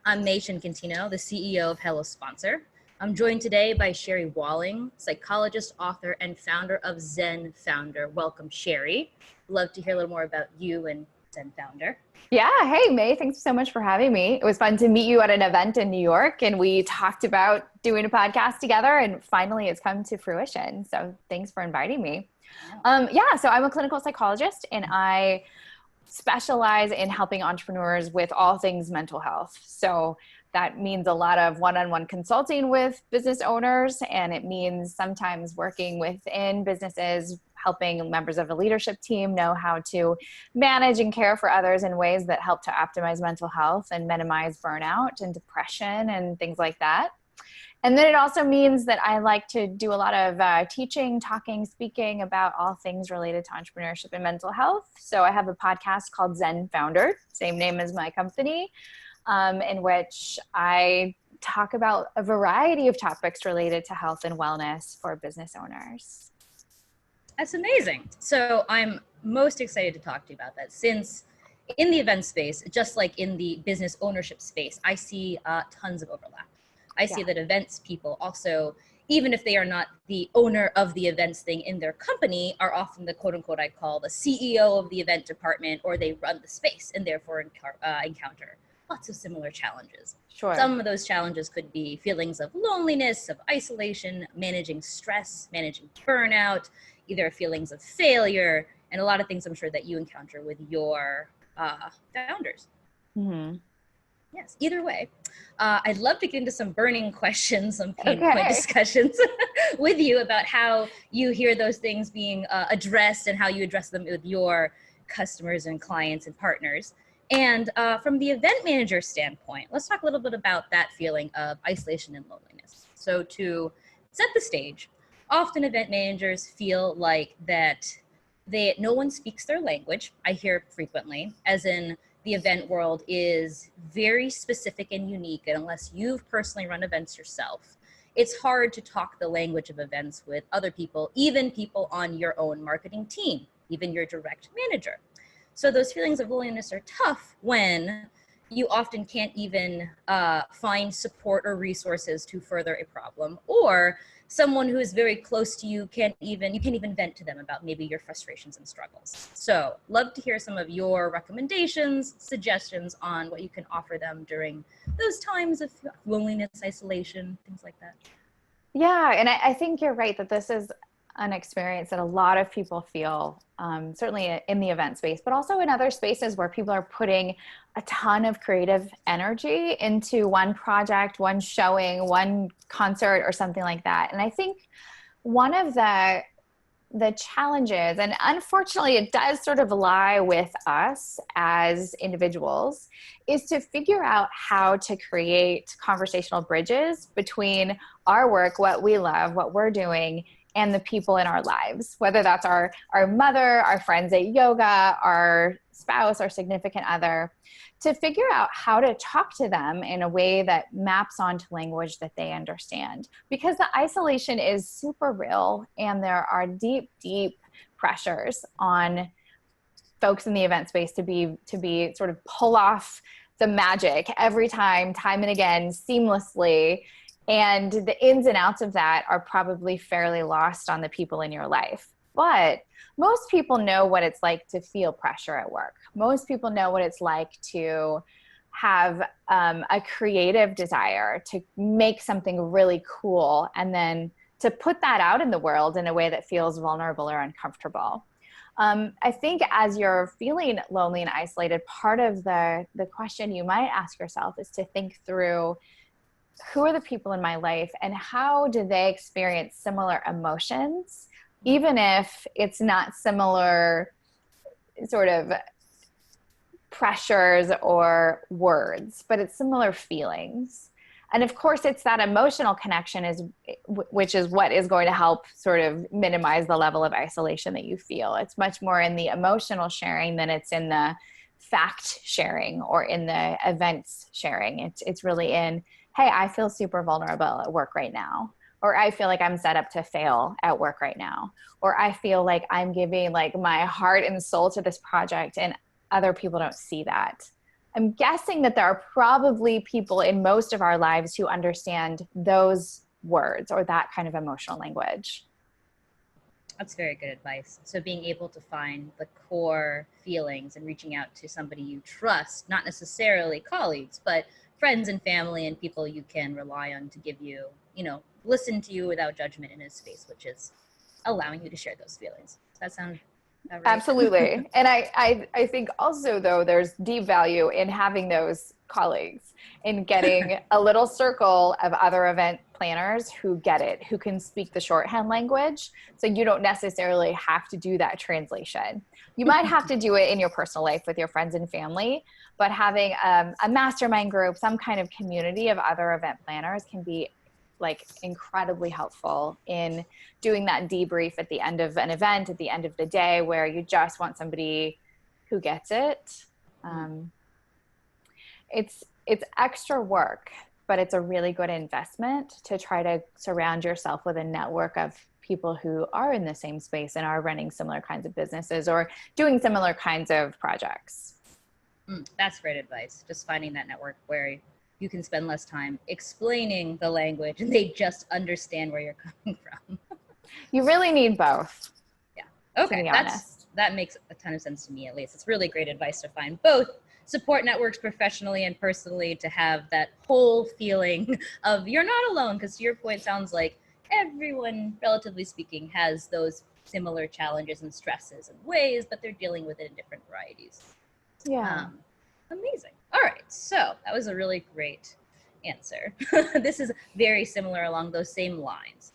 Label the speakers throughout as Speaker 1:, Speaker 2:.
Speaker 1: I'm May Cintino, the CEO of Hello Sponsor. I'm joined today by Sherry Walling, psychologist, author, and founder of ZenFounder. Welcome, Sherry. Love to hear a little more about you and ZenFounder.
Speaker 2: Yeah. Hey, May, thanks so much for having me. It was fun to meet you at an event in New York, and we talked about doing a podcast together, and finally it's come to fruition. So thanks for inviting me. So I'm a clinical psychologist, and I specialize in helping entrepreneurs with all things mental health. So that means a lot of one-on-one consulting with business owners, and it means sometimes working within businesses, helping members of a leadership team know how to manage and care for others in ways that help to optimize mental health and minimize burnout and depression and things like that. And then it also means that I like to do a lot of teaching, talking, speaking about all things related to entrepreneurship and mental health. So I have a podcast called ZenFounder, same name as my company, in which I talk about a variety of topics related to health and wellness for business owners.
Speaker 1: That's amazing. So I'm most excited to talk to you about that, since in the event space, just like in the business ownership space, I see tons of overlap. I see that events people also, even if they are not the owner of the events thing in their company, are often the quote unquote, I call the CEO of the event department, or they run the space and therefore encounter lots of similar challenges.
Speaker 2: Sure.
Speaker 1: Some of those challenges could be feelings of loneliness, of isolation, managing stress, managing burnout, either feelings of failure, and a lot of things I'm sure that you encounter with your founders.
Speaker 2: Mm-hmm.
Speaker 1: Yes, either way. I'd love to get into some burning questions, some pain point discussions with you about how you hear those things being addressed and how you address them with your customers and clients and partners. And from the event manager standpoint, let's talk a little bit about that feeling of isolation and loneliness. So to set the stage, often event managers feel like that no one speaks their language. I hear frequently, as in the event world is very specific and unique, and unless you've personally run events yourself, it's hard to talk the language of events with other people, even people on your own marketing team, even your direct manager. So those feelings of loneliness are tough when you often can't even find support or resources to further a problem, or someone who is very close to you you can't even vent to them about maybe your frustrations and struggles. So love to hear some of your recommendations, suggestions on what you can offer them during those times of loneliness, isolation, things like that.
Speaker 2: Yeah, and I think you're right that this is an experience that a lot of people feel, certainly in the event space, but also in other spaces where people are putting a ton of creative energy into one project, one showing, one concert, or something like that. And I think one of the challenges, and unfortunately it does sort of lie with us as individuals, is to figure out how to create conversational bridges between our work, what we love, what we're doing, and the people in our lives, whether that's our mother, our friends at yoga, our spouse, our significant other, to figure out how to talk to them in a way that maps onto language that they understand. Because the isolation is super real, and there are deep, deep pressures on folks in the event space to be sort of pull off the magic every time and again, seamlessly. And the ins and outs of that are probably fairly lost on the people in your life. But most people know what it's like to feel pressure at work. Most people know what it's like to have a creative desire to make something really cool, and then to put that out in the world in a way that feels vulnerable or uncomfortable. I think as you're feeling lonely and isolated, part of the question you might ask yourself is to think through, who are the people in my life and how do they experience similar emotions, even if it's not similar sort of pressures or words, but it's similar feelings. And of course, it's that emotional connection which is what is going to help sort of minimize the level of isolation that you feel. It's much more in the emotional sharing than it's in the fact sharing or in the events sharing. It's really in, hey, I feel super vulnerable at work right now. Or I feel like I'm set up to fail at work right now. Or I feel like I'm giving like my heart and soul to this project and other people don't see that. I'm guessing that there are probably people in most of our lives who understand those words or that kind of emotional language.
Speaker 1: That's very good advice. So being able to find the core feelings and reaching out to somebody you trust, not necessarily colleagues, but friends and family and people you can rely on to give you, listen to you without judgment in a space, which is allowing you to share those feelings. Does that sound right?
Speaker 2: Absolutely. And I think also, though, there's deep value in having those colleagues, in getting a little circle of other event planners who get it, who can speak the shorthand language. So you don't necessarily have to do that translation. You might have to do it in your personal life with your friends and family, but having a mastermind group, some kind of community of other event planners can be like incredibly helpful in doing that debrief at the end of an event, at the end of the day, where you just want somebody who gets it. It's extra work, but it's a really good investment to try to surround yourself with a network of people who are in the same space and are running similar kinds of businesses or doing similar kinds of projects.
Speaker 1: That's great advice. Just finding that network where you can spend less time explaining the language and they just understand where you're coming from.
Speaker 2: You really need both.
Speaker 1: Yeah. Okay. That makes a ton of sense to me, at least. It's really great advice to find both support networks professionally and personally, to have that whole feeling of you're not alone. Because to your point, sounds like everyone, relatively speaking, has those similar challenges and stresses and ways, but they're dealing with it in different varieties.
Speaker 2: Yeah.
Speaker 1: Amazing. All right. So that was a really great answer. This is very similar along those same lines.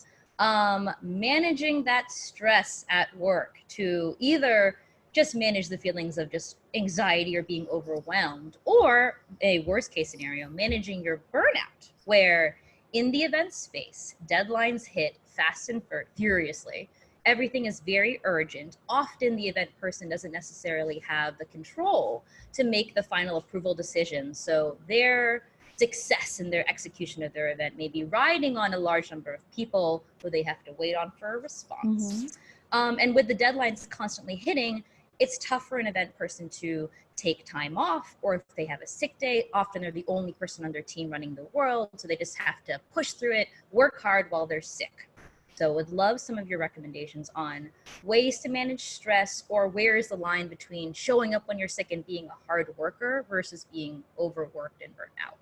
Speaker 1: Managing that stress at work, to either just manage the feelings of just anxiety or being overwhelmed, or a worst case scenario, managing your burnout, where in the event space, deadlines hit fast and furiously. Everything is very urgent. Often the event person doesn't necessarily have the control to make the final approval decision. So their success in their execution of their event may be riding on a large number of people who they have to wait on for a response. And with the deadlines constantly hitting, it's tough for an event person to take time off, or if they have a sick day, often they're the only person on their team running the world. So they just have to push through it, work hard while they're sick. So would love some of your recommendations on ways to manage stress, or where is the line between showing up when you're sick and being a hard worker versus being overworked and burnt out.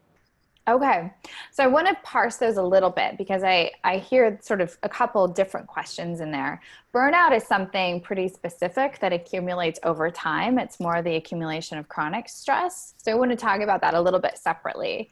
Speaker 2: Okay. So I want to parse those a little bit, because I hear sort of a couple different questions in there. Burnout is something pretty specific that accumulates over time. It's more the accumulation of chronic stress. So I want to talk about that a little bit separately.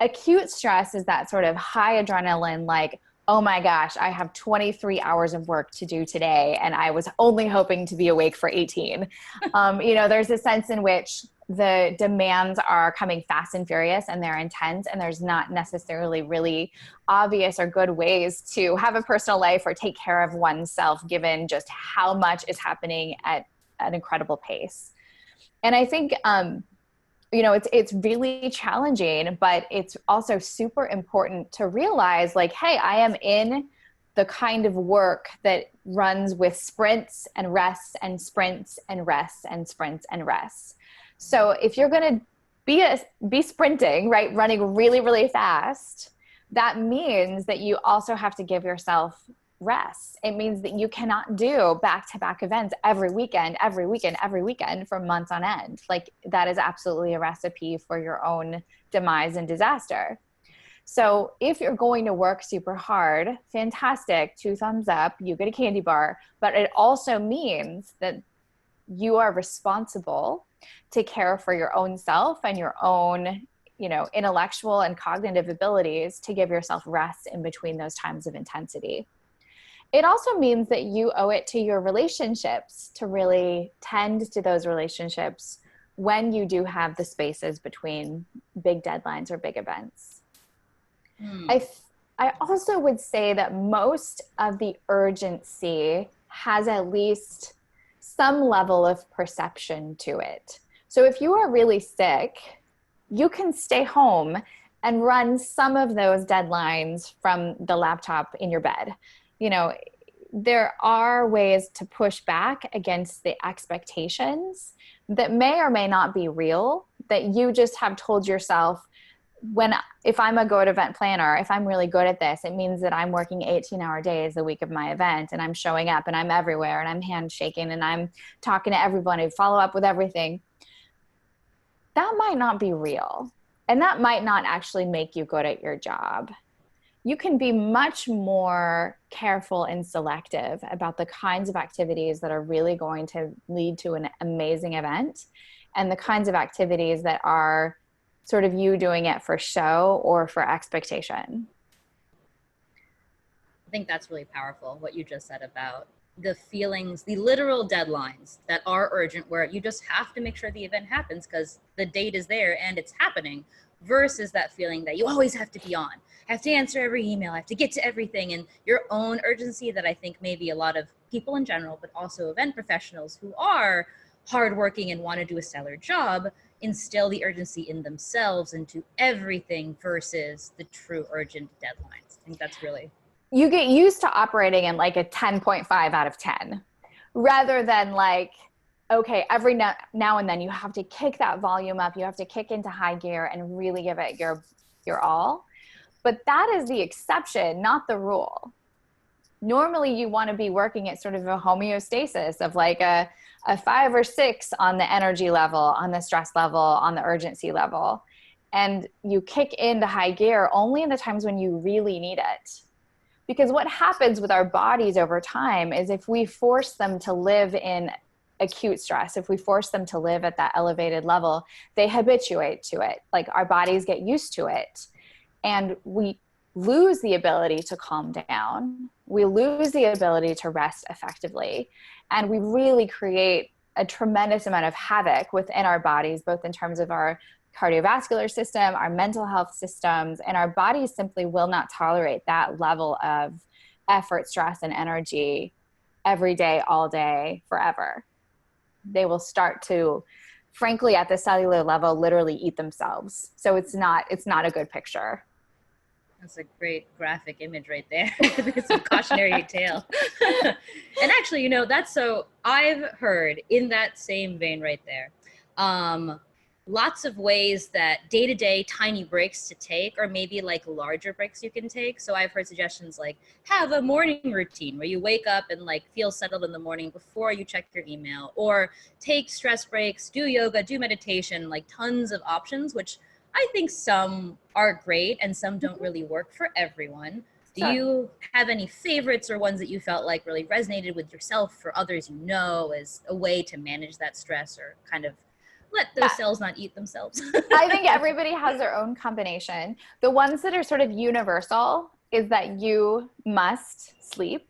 Speaker 2: Acute stress is that sort of high adrenaline, like, oh my gosh, I have 23 hours of work to do today, and I was only hoping to be awake for 18. There's a sense in which the demands are coming fast and furious and they're intense, and there's not necessarily really obvious or good ways to have a personal life or take care of oneself, given just how much is happening at an incredible pace. And I think, it's really challenging, but it's also super important to realize, like, hey, I am in the kind of work that runs with sprints and rests and sprints and rests and sprints and rests. So if you're going to be sprinting, right, running really, really fast, that means that you also have to give yourself rest. It means that you cannot do back-to-back events every weekend for months on end. Like, that is absolutely a recipe for your own demise and disaster. So if you're going to work super hard, fantastic, 2 thumbs up, you get a candy bar, but it also means that you are responsible to care for your own self and your own, intellectual and cognitive abilities, to give yourself rest in between those times of intensity. It also means that you owe it to your relationships to really tend to those relationships when you do have the spaces between big deadlines or big events. I also would say that most of the urgency has at least some level of perception to it. So if you are really sick, you can stay home and run some of those deadlines from the laptop in your bed. there are ways to push back against the expectations that may or may not be real, that you just have told yourself, if I'm a good event planner, if I'm really good at this, it means that I'm working 18-hour days the week of my event, and I'm showing up and I'm everywhere and I'm handshaking and I'm talking to everybody, follow up with everything. That might not be real. And that might not actually make you good at your job. You can be much more careful and selective about the kinds of activities that are really going to lead to an amazing event, and the kinds of activities that are sort of you doing it for show or for expectation.
Speaker 1: I think that's really powerful, what you just said about the feelings, the literal deadlines that are urgent, where you just have to make sure the event happens because the date is there and it's happening, versus that feeling that you always have to be on. I have to answer every email, I have to get to everything, and your own urgency that I think maybe a lot of people in general, but also event professionals who are hardworking and want to do a stellar job, instill the urgency in themselves into everything versus the true urgent deadlines. I think that's really...
Speaker 2: You get used to operating in like a 10.5 out of 10, rather than like, okay, every now and then you have to kick that volume up, you have to kick into high gear and really give it your all. But that is the exception, not the rule. Normally you want to be working at sort of a homeostasis of like a 5 or 6 on the energy level, on the stress level, on the urgency level. And you kick into high gear only in the times when you really need it. Because what happens with our bodies over time is if we force them to live in acute stress, if we force them to live at that elevated level, they habituate to it. Like our bodies get used to it. And we lose the ability to calm down. We lose the ability to rest effectively. And we really create a tremendous amount of havoc within our bodies, both in terms of our cardiovascular system, our mental health systems, and our bodies simply will not tolerate that level of effort, stress, and energy every day, all day, forever. They will start to, frankly, at the cellular level, literally eat themselves. So it's not a good picture.
Speaker 1: That's a great graphic image right there. It's a cautionary tale. And actually, that's so I've heard in that same vein right there, lots of ways that day-to-day tiny breaks to take, or maybe like larger breaks you can take. So I've heard suggestions like have a morning routine where you wake up and like feel settled in the morning before you check your email, or take stress breaks, do yoga, do meditation, like tons of options, which I think some are great and some don't really work for everyone. Do you have any favorites or ones that you felt like really resonated with yourself, for others as a way to manage that stress or kind of let those cells not eat themselves?
Speaker 2: I think everybody has their own combination. The ones that are sort of universal is that you must sleep.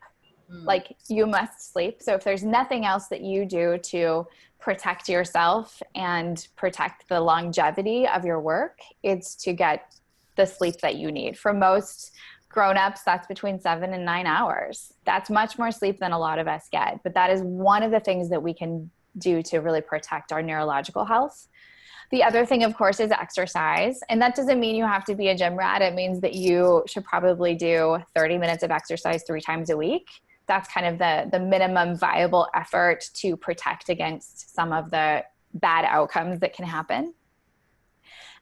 Speaker 2: Like you must sleep. So if there's nothing else that you do to protect yourself and protect the longevity of your work, it's to get the sleep that you need. For most grown-ups, that's between 7 and 9 hours. That's much more sleep than a lot of us get. But that is one of the things that we can do to really protect our neurological health. The other thing, of course, is exercise. And that doesn't mean you have to be a gym rat. It means that you should probably do 30 minutes of exercise 3 times a week. That's kind of the minimum viable effort to protect against some of the bad outcomes that can happen.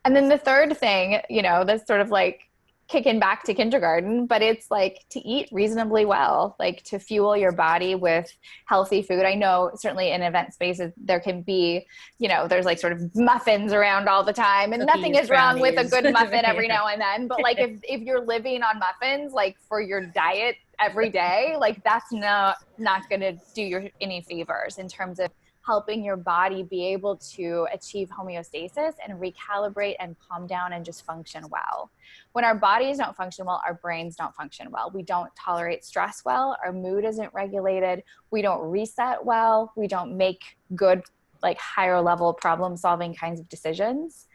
Speaker 2: And then the third thing, that's sort of like kicking back to kindergarten, but it's like to eat reasonably well, like to fuel your body with healthy food. I know certainly in event spaces, there can be, there's like sort of muffins around all the time, and nothing is wrong with a good muffin every now and then. But like if you're living on muffins, like for your diet every day, like that's not going to do you any favors in terms of helping your body be able to achieve homeostasis and recalibrate and calm down and just function well. When our bodies don't function well, our brains don't function well. We don't tolerate stress well. Our mood isn't regulated. We don't reset well. We don't make good, like higher level problem solving kinds of decisions.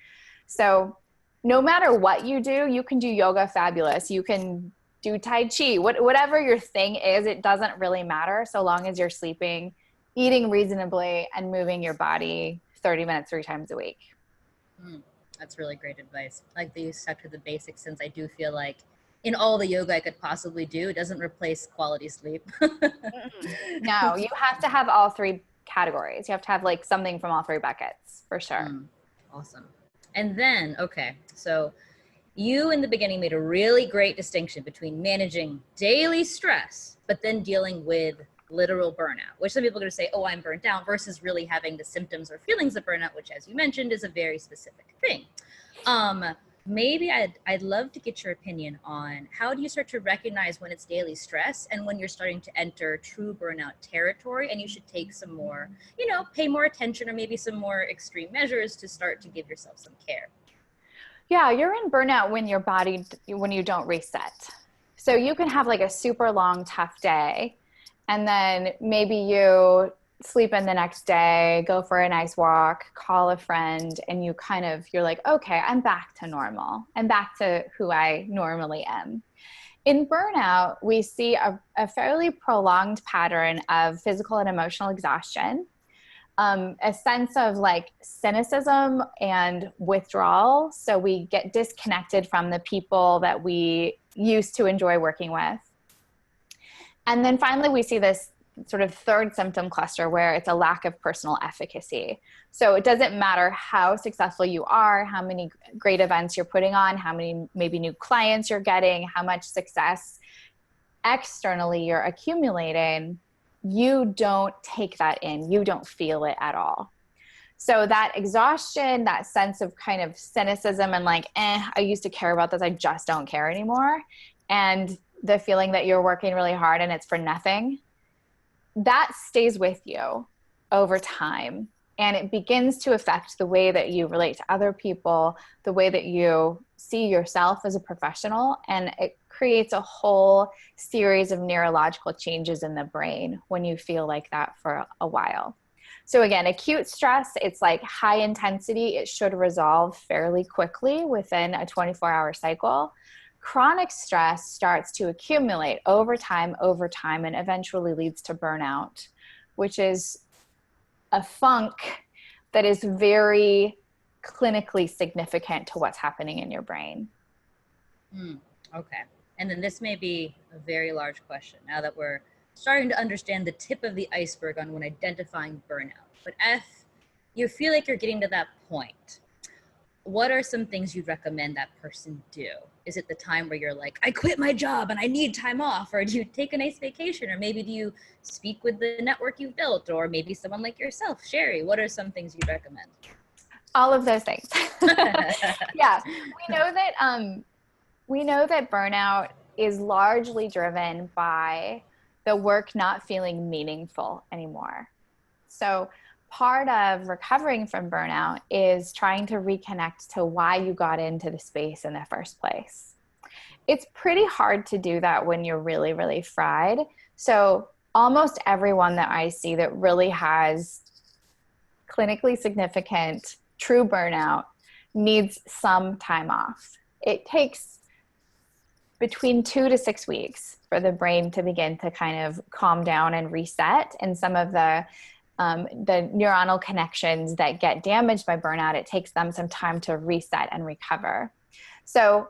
Speaker 2: So no matter what you do, you can do yoga fabulous. You can do Tai Chi, whatever your thing is, it doesn't really matter so long as you're sleeping, eating reasonably, and moving your body 30 minutes 3 times a week.
Speaker 1: That's really great advice. I like that you stuck to the basics, since I do feel like in all the yoga I could possibly do, it doesn't replace quality sleep.
Speaker 2: No, you have to have all three categories. You have to have like something from all three buckets for sure.
Speaker 1: Awesome. And then, okay, so you in the beginning made a really great distinction between managing daily stress, but then dealing with literal burnout, which some people are going to say, oh, I'm burnt out, versus really having the symptoms or feelings of burnout, which, as you mentioned, is a very specific thing. Maybe I'd love to get your opinion on how do you start to recognize when it's daily stress and when you're starting to enter true burnout territory and you should take some more, pay more attention or maybe some more extreme measures to start to give yourself some care.
Speaker 2: Yeah, you're in burnout when when you don't reset. So you can have like a super long, tough day, and then maybe you sleep in the next day, go for a nice walk, call a friend, and you're like, okay, I'm back to normal. I'm back to who I normally am. In burnout, we see a fairly prolonged pattern of physical and emotional exhaustion, a sense of like cynicism and withdrawal. So we get disconnected from the people that we used to enjoy working with. And then finally, we see this sort of third symptom cluster where it's a lack of personal efficacy. So it doesn't matter how successful you are, how many great events you're putting on, how many maybe new clients you're getting, how much success externally you're accumulating, you don't take that in. You don't feel it at all. So that exhaustion, that sense of kind of cynicism and like, I used to care about this, I just don't care anymore. And the feeling that you're working really hard and it's for nothing, that stays with you over time. And it begins to affect the way that you relate to other people, the way that you see yourself as a professional. And it creates a whole series of neurological changes in the brain when you feel like that for a while. So again, acute stress, it's like high intensity. It should resolve fairly quickly within a 24-hour cycle. Chronic stress starts to accumulate over time, and eventually leads to burnout, which is a funk that is very clinically significant to what's happening in your brain.
Speaker 1: Okay. And then this may be a very large question now that we're starting to understand the tip of the iceberg on when identifying burnout. But if you feel like you're getting to that point, what are some things you'd recommend that person do? Is it the time where you're like, I quit my job and I need time off? Or do you take a nice vacation? Or maybe do you speak with the network you've built? Or maybe someone like yourself? Sherry, what are some things you'd recommend?
Speaker 2: All of those things. Yeah, we know that burnout is largely driven by the work not feeling meaningful anymore. So part of recovering from burnout is trying to reconnect to why you got into the space in the first place. It's pretty hard to do that when you're really, really fried. So almost everyone that I see that really has clinically significant true burnout needs some time off. It takes between 2 to 6 weeks for the brain to begin to kind of calm down and reset. And some of the neuronal connections that get damaged by burnout, it takes them some time to reset and recover. So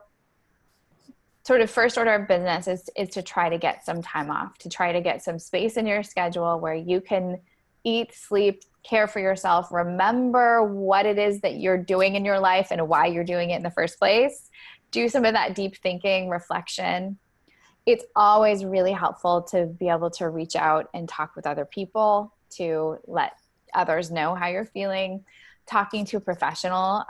Speaker 2: sort of first order of business is to try to get some time off, to try to get some space in your schedule where you can eat, sleep, care for yourself, remember what it is that you're doing in your life and why you're doing it in the first place. Do some of that deep thinking, reflection. It's always really helpful to be able to reach out and talk with other people, to let others know how you're feeling. Talking to a professional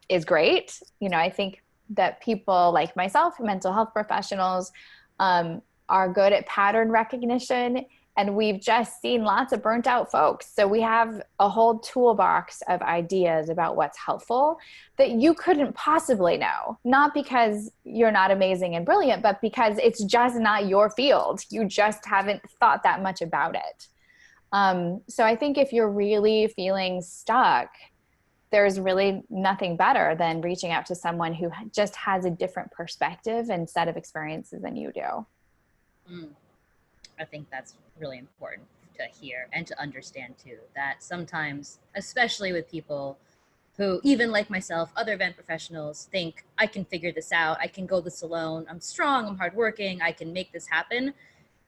Speaker 2: is great. I think that people like myself, mental health professionals, are good at pattern recognition. And we've just seen lots of burnt out folks. So we have a whole toolbox of ideas about what's helpful that you couldn't possibly know. Not because you're not amazing and brilliant, but because it's just not your field. You just haven't thought that much about it. So I think if you're really feeling stuck, there's really nothing better than reaching out to someone who just has a different perspective and set of experiences than you do.
Speaker 1: I think that's really important to hear and to understand too, that sometimes, especially with people who, even like myself, other event professionals think I can figure this out. I can go this alone. I'm strong. I'm hardworking. I can make this happen.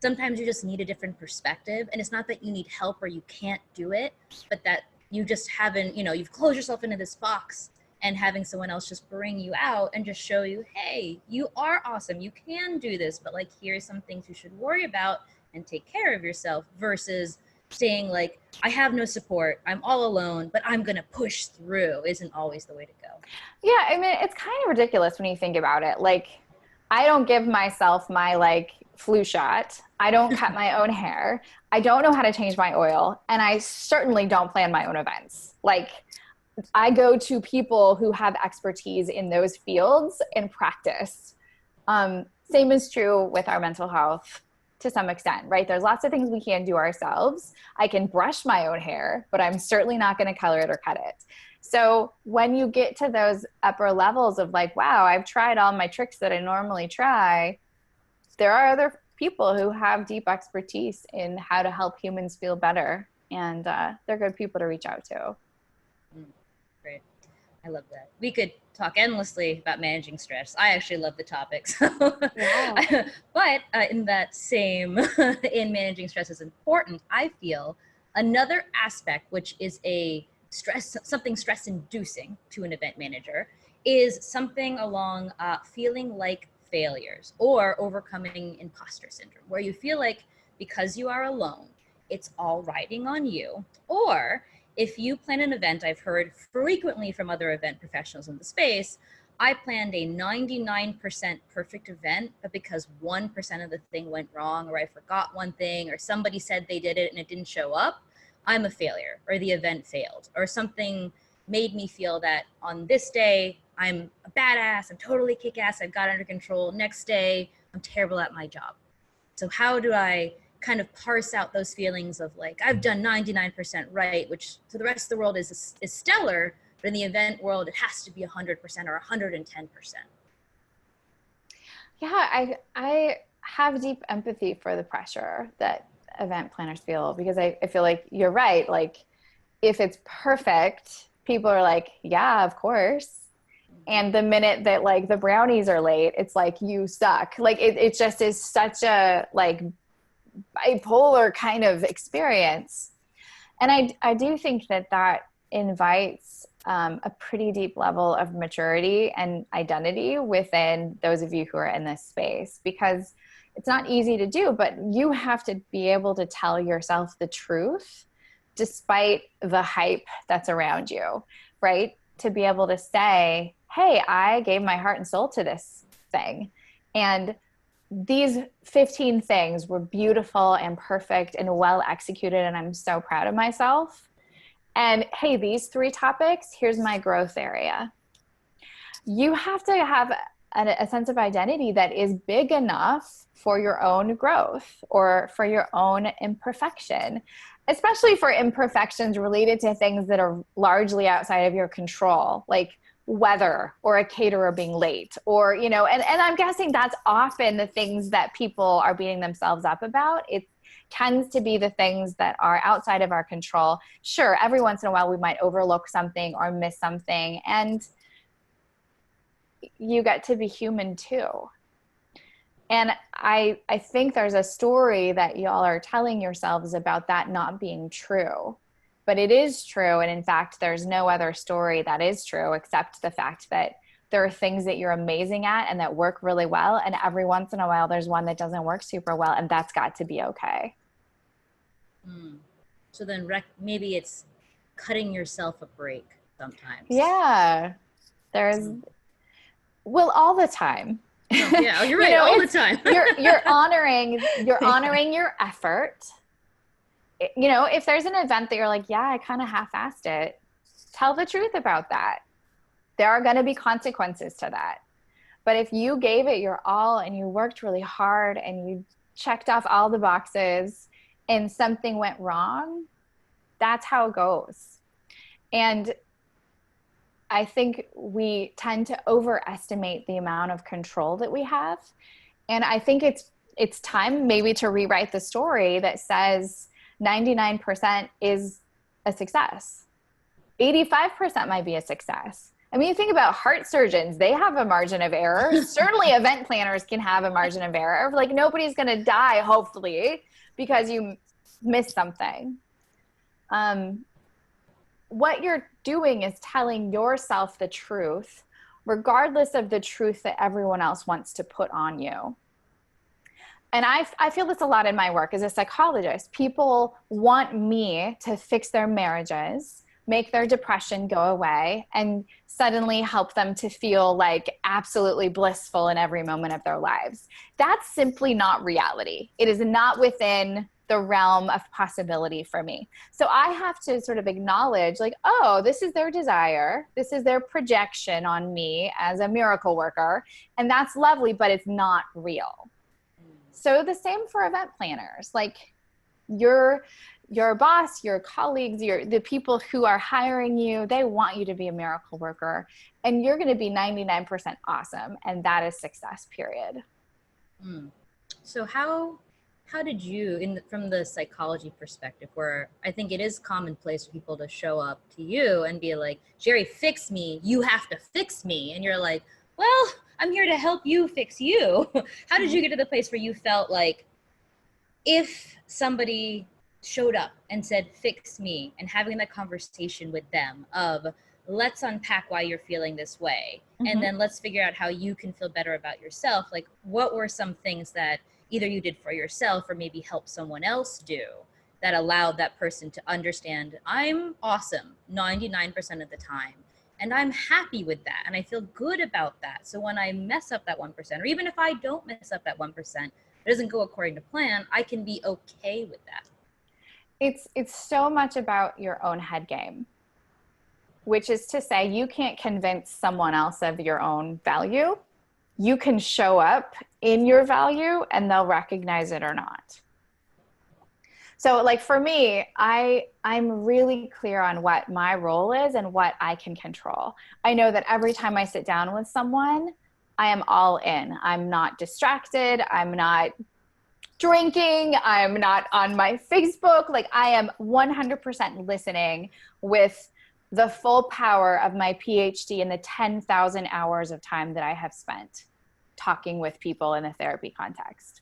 Speaker 1: Sometimes you just need a different perspective. And it's not that you need help or you can't do it, but that you just haven't, you've closed yourself into this box, and having someone else just bring you out and just show you, hey, you are awesome. You can do this, but like, here's some things you should worry about and take care of yourself, versus saying like, I have no support, I'm all alone, but I'm going to push through, isn't always the way to go.
Speaker 2: Yeah. I mean, it's kind of ridiculous when you think about it. Like, I don't give myself my like flu shot. I don't cut my own hair. I don't know how to change my oil. And I certainly don't plan my own events. Like, I go to people who have expertise in those fields and practice. Same is true with our mental health to some extent, right? There's lots of things we can do ourselves. I can brush my own hair, but I'm certainly not going to color it or cut it. So when you get to those upper levels of like, wow, I've tried all my tricks that I normally try, there are other people who have deep expertise in how to help humans feel better. And they're good people to reach out to.
Speaker 1: Great. I love that. We could talk endlessly about managing stress. I actually love the topic. So.
Speaker 2: Yeah.
Speaker 1: But in that same, in managing stress is important, I feel another aspect, which is something stress inducing to an event manager, is something along feeling like failures or overcoming imposter syndrome, where you feel like because you are alone, it's all riding on you. Or if you plan an event, I've heard frequently from other event professionals in the space, I planned a 99% perfect event, but because 1% of the thing went wrong, or I forgot one thing, or somebody said they did it and it didn't show up, I'm a failure, or the event failed, or something made me feel that on this day, I'm a badass, I'm totally kick-ass, I've got it under control. Next day, I'm terrible at my job. So how do I kind of parse out those feelings of like, I've done 99% right, which to the rest of the world is stellar, but in the event world, it has to be 100% or 110%.
Speaker 2: Yeah, I have deep empathy for the pressure that event planners feel, because I feel like you're right. Like, if it's perfect, people are like, yeah, of course. And the minute that like the brownies are late, it's like, you suck. Like it just is such a like bipolar kind of experience. And I do think that invites a pretty deep level of maturity and identity within those of you who are in this space, because it's not easy to do, but you have to be able to tell yourself the truth despite the hype that's around you, right? To be able to say, hey, I gave my heart and soul to this thing. And these 15 things were beautiful and perfect and well executed, and I'm so proud of myself. And hey, these 3 topics, here's my growth area. You have to have a sense of identity that is big enough for your own growth or for your own imperfection, especially for imperfections related to things that are largely outside of your control, like weather or a caterer being late, or, and I'm guessing that's often the things that people are beating themselves up about. It tends to be the things that are outside of our control. Sure, every once in a while we might overlook something or miss something, and you get to be human too. And I think there's a story that y'all are telling yourselves about that not being true. But it is true. And in fact, there's no other story that is true except the fact that there are things that you're amazing at and that work really well. And every once in a while, there's one that doesn't work super well. And that's got to be okay.
Speaker 1: So then maybe it's cutting yourself a break sometimes.
Speaker 2: Yeah. Well, all the time.
Speaker 1: Oh, yeah, you're right. All the time.
Speaker 2: you're honoring your effort. If there's an event that you're like, yeah, I kind of half-assed it, tell the truth about that. There are going to be consequences to that. But if you gave it your all and you worked really hard and you checked off all the boxes and something went wrong, that's how it goes. And I think we tend to overestimate the amount of control that we have. And I think it's time maybe to rewrite the story that says 99% is a success. 85% might be a success. I mean, you think about heart surgeons, they have a margin of error. Certainly event planners can have a margin of error. Like nobody's going to die, hopefully, because you missed something. What you're doing is telling yourself the truth, regardless of the truth that everyone else wants to put on you. And I feel this a lot in my work as a psychologist. People want me to fix their marriages, make their depression go away, and suddenly help them to feel like absolutely blissful in every moment of their lives. That's simply not reality. It is not within the realm of possibility for me. So I have to sort of acknowledge like, oh, this is their desire. This is their projection on me as a miracle worker. And that's lovely, but it's not real. So the same for event planners. Like your boss, your colleagues, the people who are hiring you, they want you to be a miracle worker, and you're going to be 99% awesome. And that is success, period.
Speaker 1: So how did you, from the psychology perspective, where I think it is commonplace for people to show up to you and be like, Jerry, fix me. You have to fix me. And you're like, well, I'm here to help you fix you. How did you get to the place where you felt like if somebody showed up and said, fix me, and having that conversation with them of let's unpack why you're feeling this way, and then let's figure out how you can feel better about yourself. Like what were some things that either you did for yourself or maybe help someone else do that allowed that person to understand I'm awesome 99% of the time. And I'm happy with that. And I feel good about that. So when I mess up that 1%, or even if I don't mess up that 1%, it doesn't go according to plan, I can be okay with that.
Speaker 2: It's so much about your own head game, which is to say you can't convince someone else of your own value. You can show up in your value and they'll recognize it or not. So like for me, I'm really clear on what my role is and what I can control. I know that every time I sit down with someone, I am all in. I'm not distracted. I'm not drinking. I'm not on my Facebook. Like I am 100% listening with the full power of my PhD and the 10,000 hours of time that I have spent talking with people in a therapy context.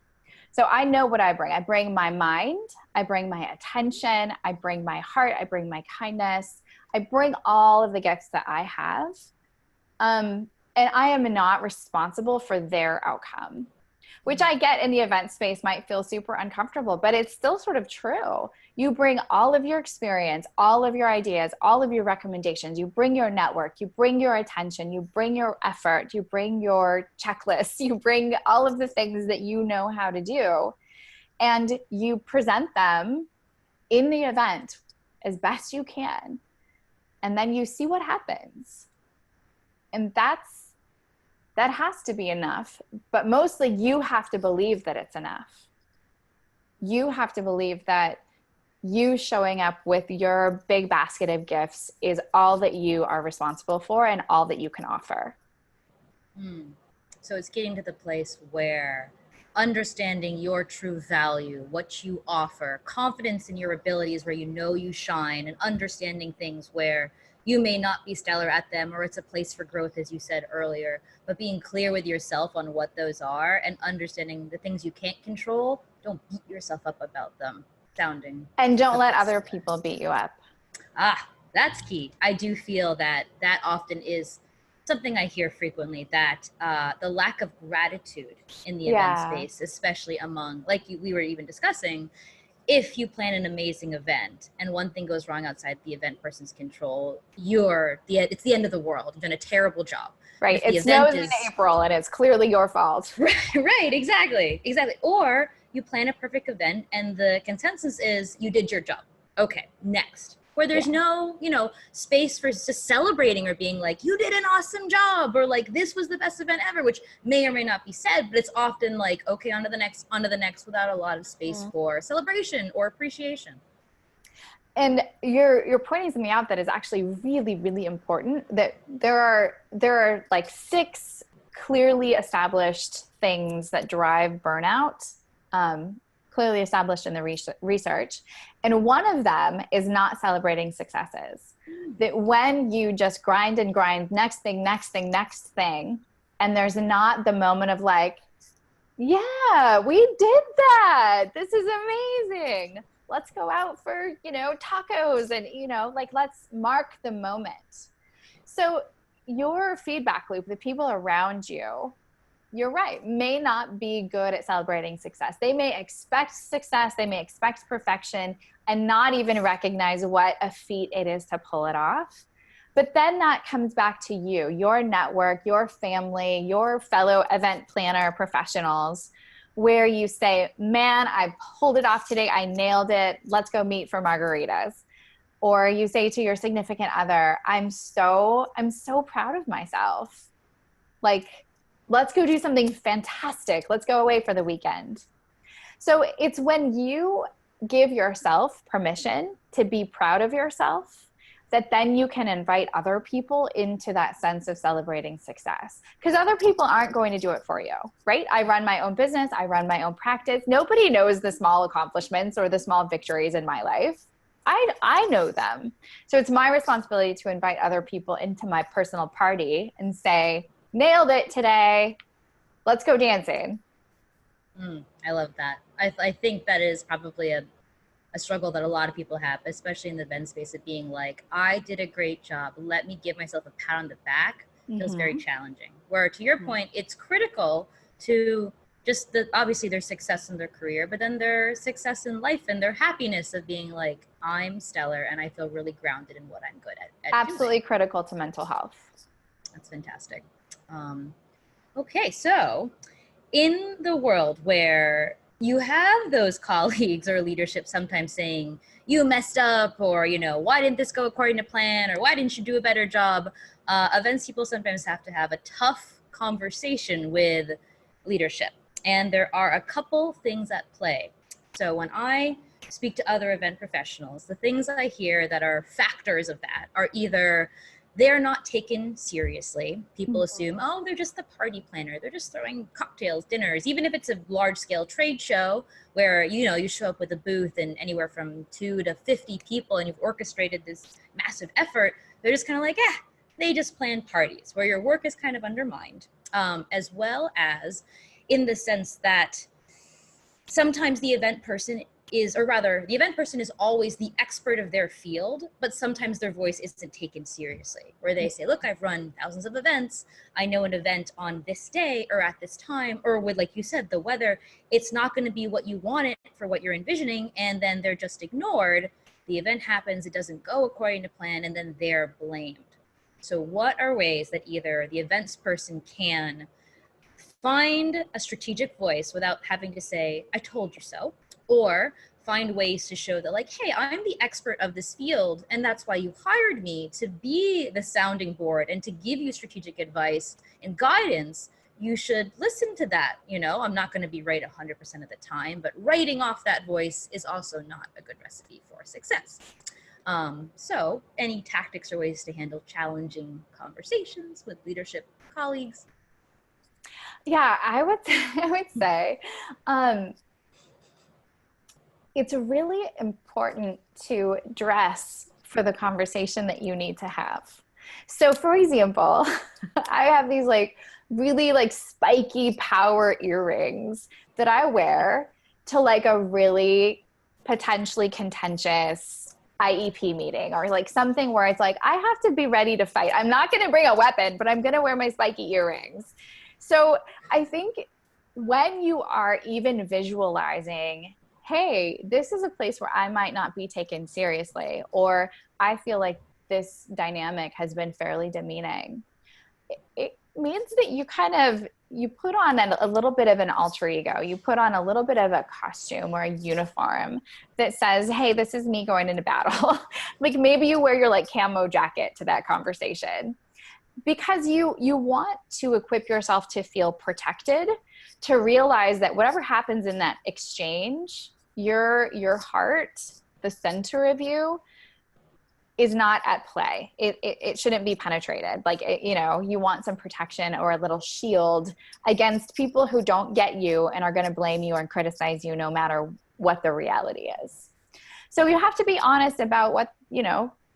Speaker 2: So I know what I bring. I bring my mind, I bring my attention, I bring my heart, I bring my kindness, I bring all of the gifts that I have. And I am not responsible for their outcome, which I get in the event space might feel super uncomfortable, but it's still sort of true. You bring all of your experience, all of your ideas, all of your recommendations, you bring your network, you bring your attention, you bring your effort, you bring your checklists, you bring all of the things that you know how to do, and you present them in the event as best you can. And then you see what happens. And that has to be enough, but mostly you have to believe that it's enough. You have to believe that you showing up with your big basket of gifts is all that you are responsible for and all that you can offer.
Speaker 1: So it's getting to the place where understanding your true value, what you offer, confidence in your abilities where you know you shine, and understanding things where you may not be stellar at them, or it's a place for growth, as you said earlier, but being clear with yourself on what those are and understanding the things you can't control. Don't beat yourself up about them.
Speaker 2: And don't let other people beat you up.
Speaker 1: That's key. I do feel that often is something I hear frequently, that the lack of gratitude in the event space, especially among, like we were even discussing, if you plan an amazing event and one thing goes wrong outside the event person's control, it's the end of the world. You've done a terrible job.
Speaker 2: Right. It snows in April and it's clearly your fault.
Speaker 1: Right. Exactly. Or you plan a perfect event and the consensus is you did your job. Okay, next. Where there's no, space for just celebrating or being like, you did an awesome job, or like, this was the best event ever, which may or may not be said, but it's often like, okay, on to the next, without a lot of space for celebration or appreciation.
Speaker 2: And you're pointing something out that is actually really, really important, that there are like 6 clearly established things that drive burnout, clearly established in the research. And one of them is not celebrating successes. that when you just grind and grind, next thing, and there's not the moment of like, yeah, we did that. This is amazing. Let's go out for, tacos and, like, let's mark the moment. So your feedback loop, the people around you, you're right, may not be good at celebrating success. They may expect success, they may expect perfection, and not even recognize what a feat it is to pull it off. But then that comes back to you, your network, your family, your fellow event planner professionals, where you say, man, I pulled it off today. I nailed it. Let's go meet for margaritas. Or you say to your significant other, I'm so proud of myself. Like, let's go do something fantastic. Let's go away for the weekend. So it's when you give yourself permission to be proud of yourself that then you can invite other people into that sense of celebrating success. Because other people aren't going to do it for you, right? I run my own business. I run my own practice. Nobody knows the small accomplishments or the small victories in my life. I know them. So it's my responsibility to invite other people into my personal party and say, nailed it today. Let's go dancing.
Speaker 1: I love that. I think that is probably a struggle that a lot of people have, especially in the event space, of being like, I did a great job. Let me give myself a pat on the back. Feels very challenging. Where to your point, it's critical to just obviously their success in their career, but then their success in life and their happiness of being like, I'm stellar and I feel really grounded in what I'm good at
Speaker 2: Absolutely
Speaker 1: doing.
Speaker 2: Critical to mental health.
Speaker 1: That's fantastic. Okay, so in the world where you have those colleagues or leadership sometimes saying, you messed up, or, why didn't this go according to plan, or why didn't you do a better job? Events people sometimes have to have a tough conversation with leadership. And there are a couple things at play. So when I speak to other event professionals, the things I hear that are factors of that are either they're not taken seriously. People assume, oh, they're just the party planner. They're just throwing cocktails, dinners, even if it's a large scale trade show where, you show up with a booth and anywhere from 2 to 50 people and you've orchestrated this massive effort. They're just kind of like, they just plan parties, where your work is kind of undermined, as well as in the sense that sometimes the event person is always the expert of their field, but sometimes their voice isn't taken seriously, where they say, look, I've run thousands of events. I know an event on this day or at this time, or with, like you said, the weather, it's not going to be what you want it for what you're envisioning. And then they're just ignored. The event happens, it doesn't go according to plan, and then they're blamed. So what are ways that either the events person can find a strategic voice without having to say, I told you so, or find ways to show that, like, hey, I'm the expert of this field, and that's why you hired me, to be the sounding board and to give you strategic advice and guidance. You should listen to that. I'm not going to be right 100% of the time, but writing off that voice is also not a good recipe for success. So any tactics or ways to handle challenging conversations with leadership colleagues?
Speaker 2: Yeah, I would say it's really important to dress for the conversation that you need to have. So for example, I have these really spiky power earrings that I wear to a really potentially contentious IEP meeting, or something where it's I have to be ready to fight. I'm not going to bring a weapon, but I'm going to wear my spiky earrings. So I think when you are even visualizing, hey, this is a place where I might not be taken seriously, or I feel like this dynamic has been fairly demeaning, it means that you put on a little bit of an alter ego. You put on a little bit of a costume or a uniform that says, hey, this is me going into battle. Maybe you wear your camo jacket to that conversation, because you want to equip yourself to feel protected, to realize that whatever happens in that exchange, your heart, the center of you, is not at play. It shouldn't be penetrated. You want some protection or a little shield against people who don't get you and are going to blame you and criticize you no matter what the reality is. So you have to be honest about what,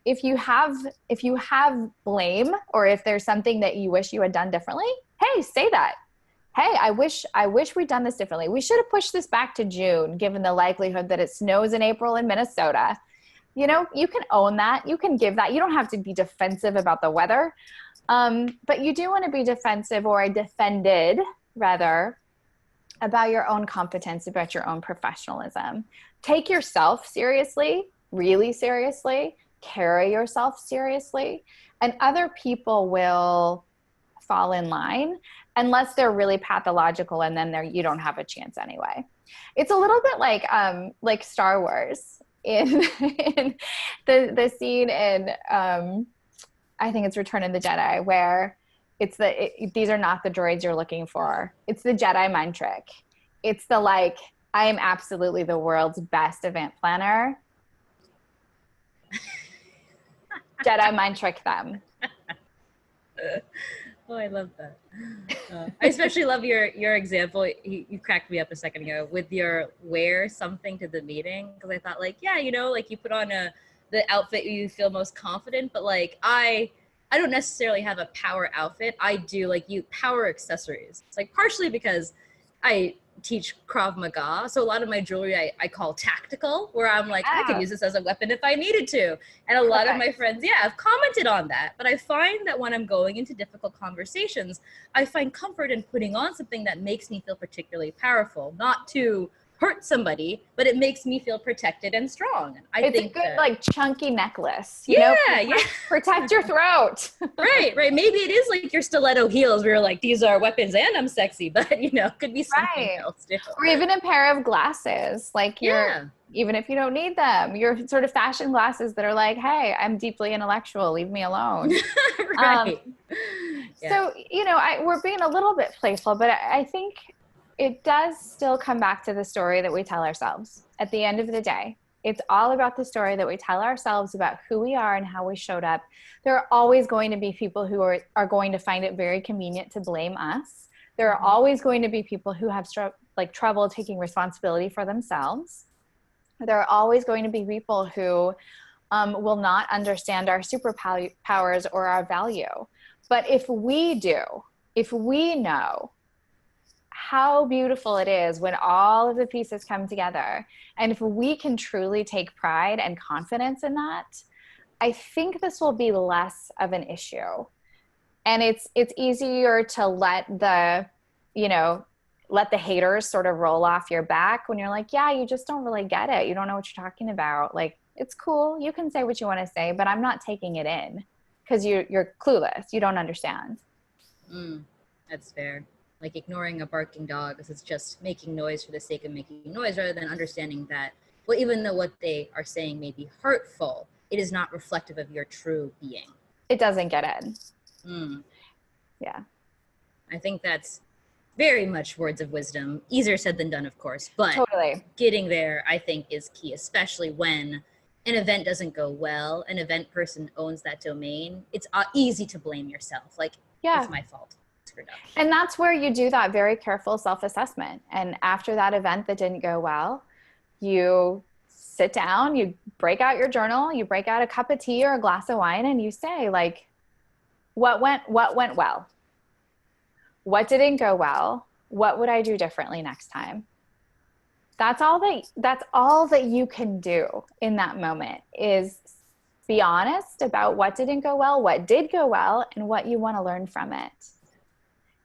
Speaker 2: if you have blame, or if there's something that you wish you had done differently, hey, say that. Hey, I wish we'd done this differently. We should have pushed this back to June, given the likelihood that it snows in April in Minnesota. You know, you can own that. You can give that. You don't have to be defensive about the weather. But you do want to be defensive, or defended rather, about your own competence, about your own professionalism. Take yourself seriously, really seriously, carry yourself seriously, and other people will fall in line, unless they're really pathological, and then you don't have a chance anyway. It's a little bit like Star Wars in, in the scene in I think it's Return of the Jedi, where these are not the droids you're looking for. It's the Jedi mind trick. It's the I am absolutely the world's best event planner. Jedi mind trick them.
Speaker 1: Oh, I love that. I especially love your example. You cracked me up a second ago with your wear something to the meeting, because I thought yeah, you put on the outfit you feel most confident, but I don't necessarily have a power outfit. I do power accessories. It's partially because I teach Krav Maga, so a lot of my jewelry I call tactical, where I'm I could use this as a weapon if I needed to. And a lot of my friends, have commented on that. But I find that when I'm going into difficult conversations, I find comfort in putting on something that makes me feel particularly powerful, not to hurt somebody, but it makes me feel protected and strong.
Speaker 2: It's a good chunky necklace. Protect your throat.
Speaker 1: Right. Maybe it is your stiletto heels where you're these are weapons and I'm sexy, but could be something else too.
Speaker 2: Or even a pair of glasses, even if you don't need them, your sort of fashion glasses that are hey, I'm deeply intellectual, leave me alone.
Speaker 1: Right.
Speaker 2: So, we're being a little bit playful, but I think it does still come back to the story that we tell ourselves at the end of the day. It's all about the story that we tell ourselves about who we are and how we showed up. There are always going to be people who are going to find it very convenient to blame us. There are always going to be people who have trouble taking responsibility for themselves. There are always going to be people who will not understand our superpowers or our value. But if we know how beautiful it is when all of the pieces come together, and if we can truly take pride and confidence in that, I think this will be less of an issue. And it's easier to let the haters sort of roll off your back when you're you just don't really get it. You don't know what you're talking about. It's cool. You can say what you want to say, but I'm not taking it in, because you're clueless. You don't understand.
Speaker 1: That's fair. Ignoring a barking dog because it's just making noise for the sake of making noise, rather than understanding that, well, even though what they are saying may be hurtful, it is not reflective of your true being.
Speaker 2: It doesn't get in. Yeah.
Speaker 1: I think that's very much words of wisdom. Easier said than done, of course, but
Speaker 2: totally.
Speaker 1: Getting there, I think, is key, especially when an event doesn't go well, an event person owns that domain. It's easy to blame yourself. It's my fault.
Speaker 2: And that's where you do that very careful self-assessment. And after that event that didn't go well, you sit down, you break out your journal, you break out a cup of tea or a glass of wine, and you say, what went well? What didn't go well? What would I do differently next time? That's all that you can do in that moment, is be honest about what didn't go well, what did go well, and what you want to learn from it.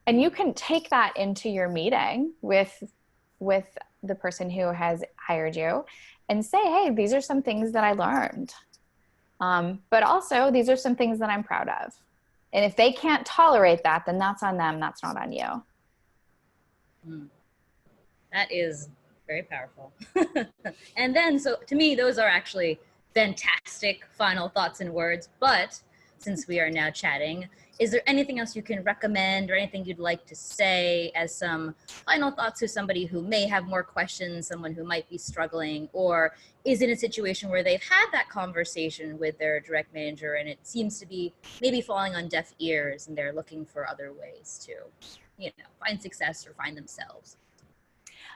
Speaker 2: And you can take that into your meeting with the person who has hired you and say, hey, these are some things that I learned. But also, these are some things that I'm proud of. And if they can't tolerate that, then that's on them. That's not on you.
Speaker 1: That is very powerful. And then, so to me, those are actually fantastic final thoughts and words. But since we are now chatting, is there anything else you can recommend or anything you'd like to say as some final thoughts to somebody who may have more questions, someone who might be struggling, or is in a situation where they've had that conversation with their direct manager and it seems to be maybe falling on deaf ears and they're looking for other ways to, find success or find themselves?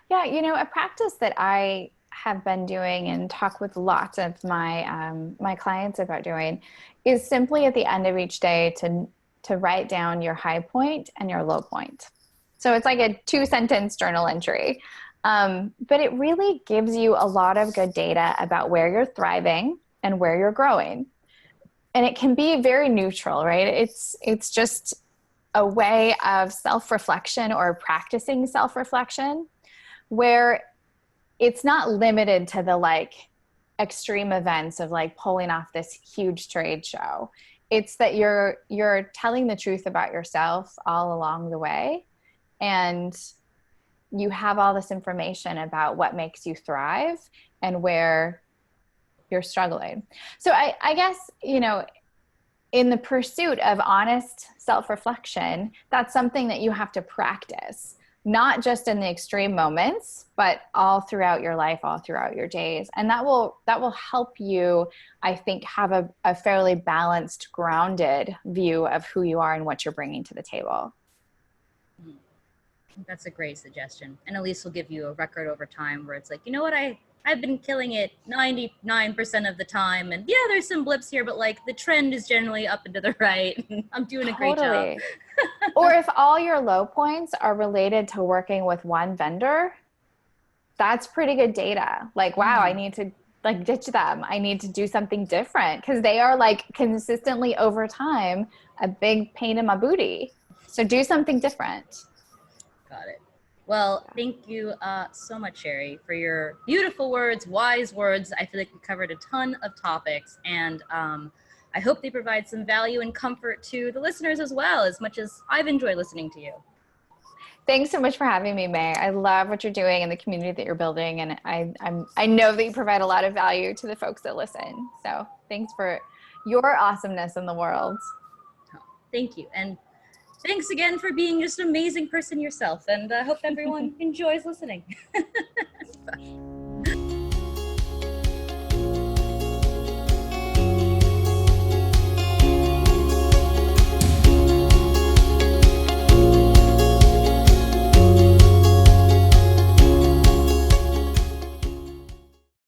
Speaker 2: Yeah, a practice that I have been doing and talk with lots of my clients about doing is simply at the end of each day to write down your high point and your low point. So it's like a 2-sentence journal entry. But it really gives you a lot of good data about where you're thriving and where you're growing. And it can be very neutral, right? It's just a way of self-reflection or practicing self-reflection where it's not limited to the like extreme events of like pulling off this huge trade show. It's that you're telling the truth about yourself all along the way, and you have all this information about what makes you thrive and where you're struggling. So I guess, you know, in the pursuit of honest self-reflection, that's something that you have to practice, not just in the extreme moments, but all throughout your life, all throughout your days. And that will help you, I think, have a fairly balanced, grounded view of who you are and what you're bringing to the table.
Speaker 1: That's a great suggestion. And at least will give you a record over time where it's like, you know what, I've been killing it 99% of the time. And yeah, there's some blips here, but like the trend is generally up and to the right. I'm doing a great job.
Speaker 2: Or if all your low points are related to working with one vendor, that's pretty good data. Like, wow, I need to like ditch them. I need to do something different because they are like consistently over time a big pain in my booty. So do something different.
Speaker 1: Got it. Well, thank you so much, Sherry, for your beautiful words, wise words. I feel like we covered a ton of topics, and I hope they provide some value and comfort to the listeners as well, as much as I've enjoyed listening to you.
Speaker 2: Thanks so much for having me, May. I love what you're doing and the community that you're building, and I know that you provide a lot of value to the folks that listen. So thanks for your awesomeness in the world.
Speaker 1: Oh, thank you. And thanks again for being just an amazing person yourself, and I hope everyone enjoys listening. Bye.